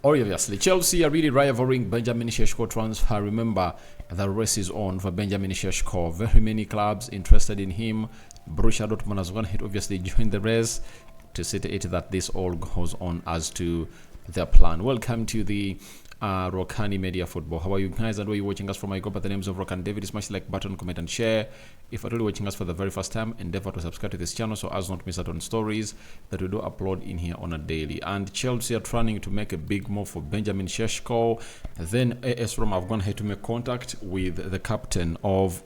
Obviously, Chelsea are really rivaling Benjamin Shesko transfer. Remember, the race is on for Benjamin Shesko. Very many clubs interested in him. Borussia Dortmund has gone ahead, obviously, join the race to see to it that this all goes on as to their plan. Welcome to the Rokani Media Football. How are you guys? And where you watching us from? I go by the names of Rokani David. Smash the like button, comment and share. If you're really watching us for the very first time, endeavor to subscribe to this channel so as not miss out on stories that we do upload in here on a daily. And Chelsea are trying to make a big move for Benjamin Shesko. Then AS Roma have gone ahead to make contact with the captain of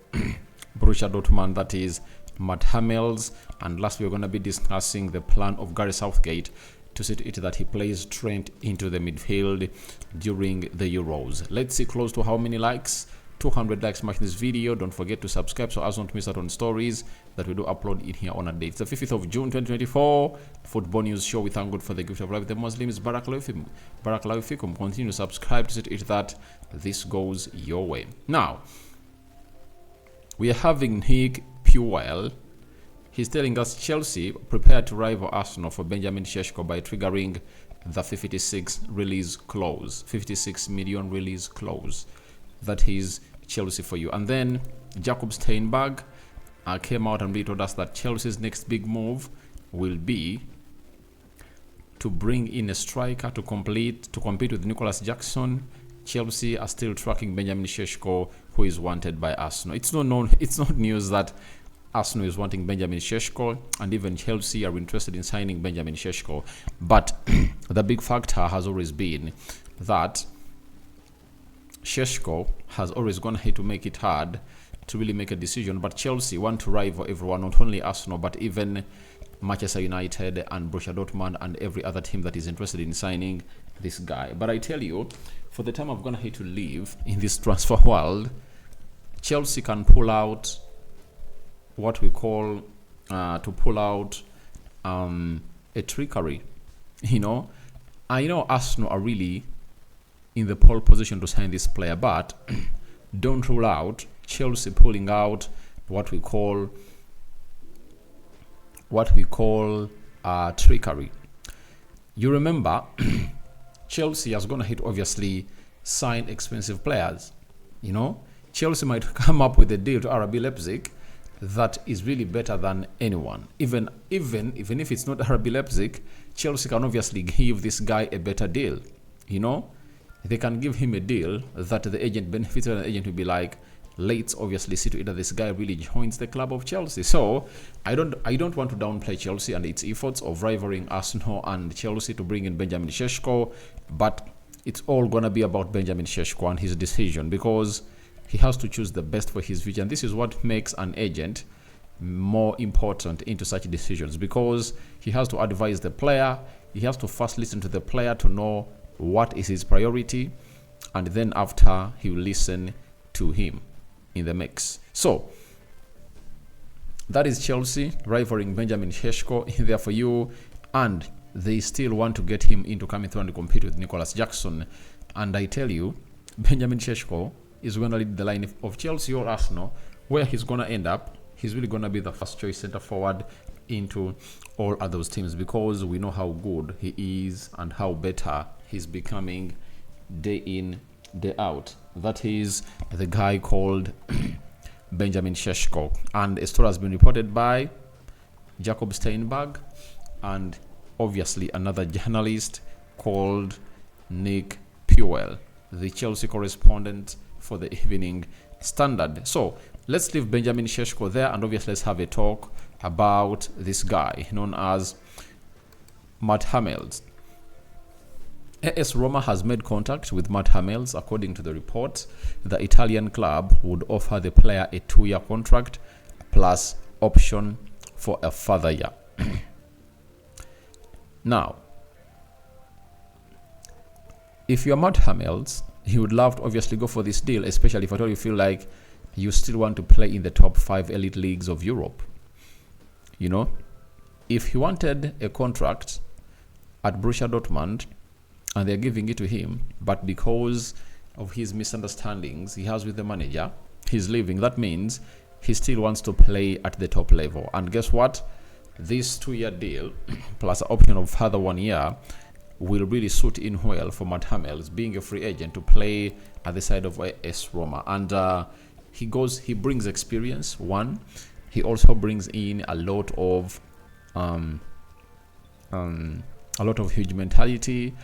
Borussia Dortmund, that is Matt Hummels. And last we're going to be discussing the plan of Gary Southgate to see to it that he plays Trent into the midfield during the Euros. Let's see close to how many likes. 200 likes mark this video. Don't forget to subscribe so as not to miss out on stories that we do upload in here on a date. It's the 5th of June 2024. Football news show. We thank God for the gift of life. The Muslims, Barakallahu fikum. Continue to subscribe to see to it that this goes your way. Now, we are having Nick Puel. He's telling us Chelsea prepared to rival Arsenal for Benjamin Shesko by triggering the 56 release clause, 56 million release clause. That is Chelsea for you. And then Jacob Steinberg came out and told us that Chelsea's next big move will be to bring in a striker to compete with Nicholas Jackson. Chelsea are still tracking Benjamin Shesko, who is wanted by Arsenal. It's not news that Arsenal is wanting Benjamin Shesko, and even Chelsea are interested in signing Benjamin Shesko. But the big factor has always been that Shesko has always gone ahead to make it hard to really make a decision. But Chelsea want to rival everyone, not only Arsenal, but even Manchester United and Borussia Dortmund and every other team that is interested in signing this guy. But I tell you, for the time I've gone ahead to live in this transfer world, Chelsea can pull out what we call a trickery. I know Arsenal are really in the pole position to sign this player, but don't rule out Chelsea pulling out what we call trickery. You remember, Chelsea has gone ahead obviously sign expensive players. Chelsea might come up with a deal to RB Leipzig that is really better than anyone. Even if it's not RB Leipzig, Chelsea can obviously give this guy a better deal. They can give him a deal that the agent benefits, and the agent will be like, let's obviously see to it that this guy really joins the club of Chelsea. So I don't want to downplay Chelsea and its efforts of rivaling Arsenal and Chelsea to bring in Benjamin Shesko, but it's all gonna be about Benjamin Shesko and his decision, because he has to choose the best for his vision. This is what makes an agent more important into such decisions, because he has to advise the player. He has to first listen to the player to know what is his priority, and then after he will listen to him in the mix. So that is Chelsea rivaling Benjamin Shesko in there for you, and they still want to get him into coming through and compete with Nicholas Jackson. And I tell you, Benjamin Shesko is going to lead the line of Chelsea or Arsenal. Where he's going to end up, he's really going to be the first choice center forward into all of those teams, because we know how good he is and how better he's becoming day in, day out. That is the guy called Benjamin Shesko. And a story has been reported by Jacob Steinberg and obviously another journalist called Nick Puel, the Chelsea correspondent for the Evening Standard. So let's leave Benjamin Shesko there, and obviously let's have a talk about this guy known as Matt Hummels. AS Roma has made contact with Matt Hummels. According to the report, the Italian club would offer the player a 2-year contract plus option for a further year. Now, if you're Matt Hummels, you would love to obviously go for this deal, especially if at all you feel like you still want to play in the top 5 elite leagues of Europe. If he wanted a contract at Borussia Dortmund and they're giving it to him, but because of his misunderstandings he has with the manager, he's leaving. That means he still wants to play at the top level. And guess what? This 2-year deal plus the option of further 1 year will really suit in well for Matt Hummels, being a free agent, to play at the side of AS Roma. And he brings experience, one. He also brings in a lot of huge mentality,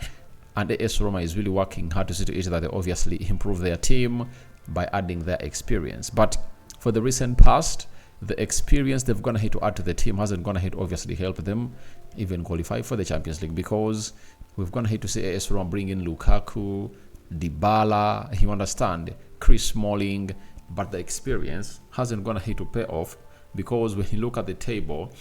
and AS Roma is really working hard to see to it that they obviously improve their team by adding their experience. But for the recent past, the experience they've gone ahead to add to the team hasn't gone ahead to obviously help them even qualify for the Champions League, because we've gone ahead to see AS Roma bring in Lukaku, Dybala, you understand, Chris Smalling, but the experience hasn't gone ahead to pay off, because when you look at the table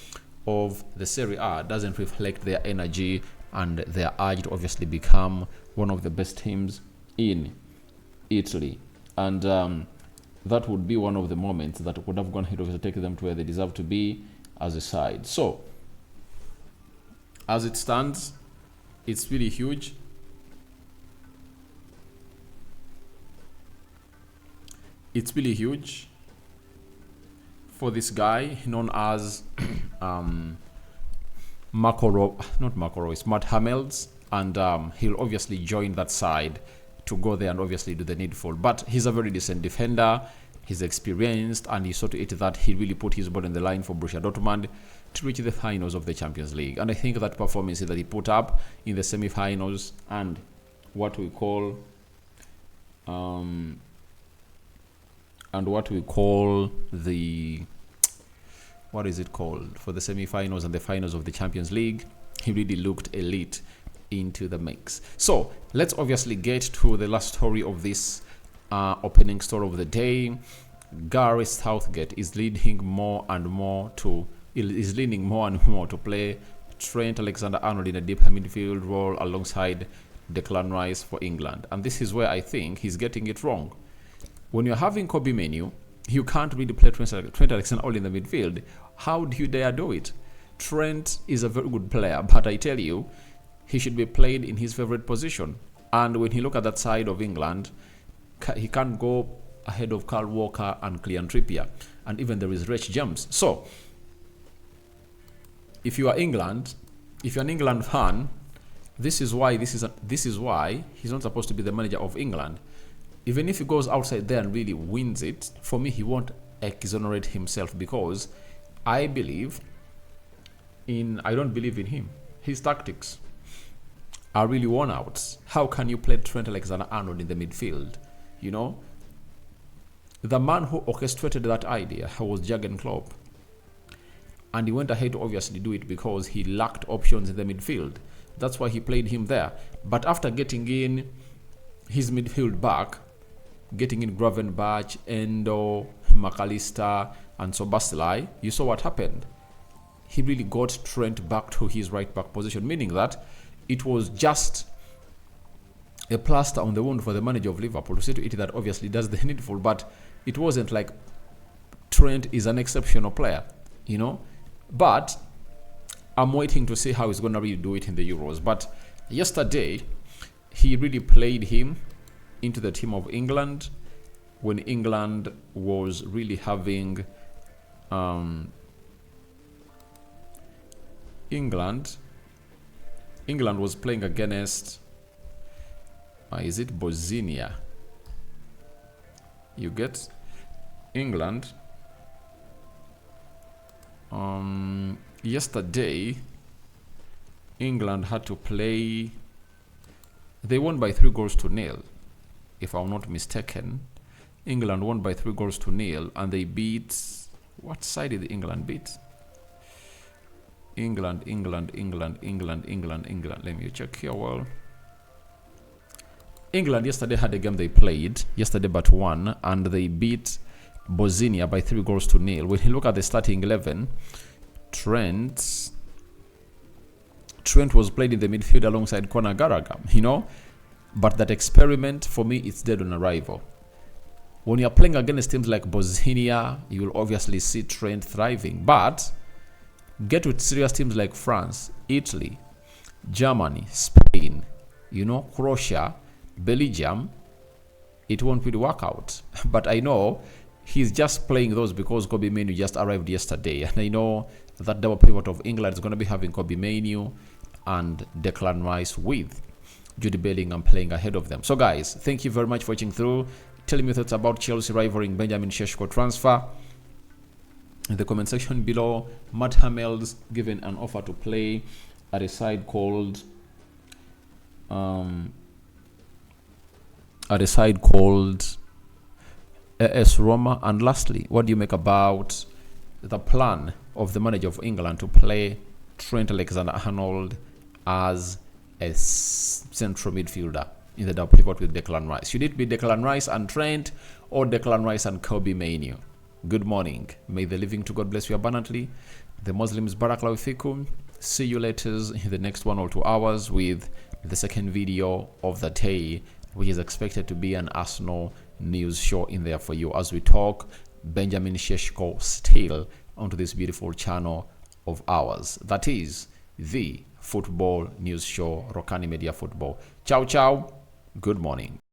of the Serie A, doesn't reflect their energy and their urge to obviously become one of the best teams in Italy. And that would be one of the moments that would have gone ahead to take them to where they deserve to be as a side. So, as it stands, it's really huge. It's really huge for this guy known as Matt Hummels, and he'll obviously join that side to go there and obviously do the needful. But he's a very decent defender, he's experienced, and he saw to it that he really put his body on the line for Borussia Dortmund to reach the finals of the Champions League. And I think that performance that he put up in the semi-finals and what we call the, what is it called, for the semi-finals and the finals of the Champions League, he really looked elite into the mix. So let's obviously get to the last story of this opening story of the day. Gareth Southgate is leaning more and more to play Trent Alexander-Arnold in a deeper midfield role alongside Declan Rice for England. And this is where I think he's getting it wrong. When you're having Kobe Menu, you can't really play Trent Alexander-Arnold in the midfield. How do you dare do it? Trent is a very good player, but I tell you, he should be played in his favorite position. And when you look at that side of England, he can't go ahead of Kyle Walker and Clean Trippier, and even there is Rich James. So, if you're an England fan, this is why he's not supposed to be the manager of England. Even if he goes outside there and really wins it, for me, he won't exonerate himself, because I don't believe in him. His tactics are really worn out. How can you play Trent Alexander-Arnold in the midfield? You know, the man who orchestrated that idea was Jurgen Klopp, and he went ahead to obviously do it because he lacked options in the midfield. That's why he played him there. But after getting in his midfield back, getting in Gravenberch, Endo, McAllister, and Szoboszlai, you saw what happened. He really got Trent back to his right back position, meaning that it was just a plaster on the wound for the manager of Liverpool to see to it that obviously does the needful, but it wasn't like Trent is an exceptional player, you know. But I'm waiting to see how he's going to really do it in the Euros. But yesterday, he really played him into the team of England when England was really having England was playing against is it Bosnia? You get England yesterday. England had to play, they won by 3-0, if I'm not mistaken. England won by 3-0, and they beat, what side did England beat? England. Let me check here. Well, England yesterday had a game they played yesterday but won, and they beat Bosnia by 3-0. When you look at the starting 11, Trent was played in the midfield alongside Conor Gallagher, you know. But that experiment, for me, it's dead on arrival. When you're playing against teams like Bosnia, you will obviously see Trent thriving. But get with serious teams like France, Italy, Germany, Spain, you know, Croatia, Belgium, it won't really work out. But I know he's just playing those because Kobe Manu just arrived yesterday. And I know that double pivot of England is going to be having Kobe Manu and Declan Rice, with Jude Bellingham playing ahead of them. So guys, thank you very much for watching through. Tell me your thoughts about Chelsea rivaling Benjamin Shesko transfer in the comment section below. Matt Hummels given an offer to play at a side called AS Roma. And lastly, what do you make about the plan of the manager of England to play Trent Alexander-Arnold as a central midfielder in the double pivot with Declan Rice? Should it be Declan Rice and Trent, or Declan Rice and Kobe Mainoo? Good morning. May the living to God bless you abundantly. The Muslims Barakallahu fikum. See you later in the next 1 or 2 hours with the second video of the day, which is expected to be an Arsenal news show in there for you as we talk Benjamin Shesko still onto this beautiful channel of ours. That is the football news show, Rokani Media Football. Ciao, ciao. Good morning.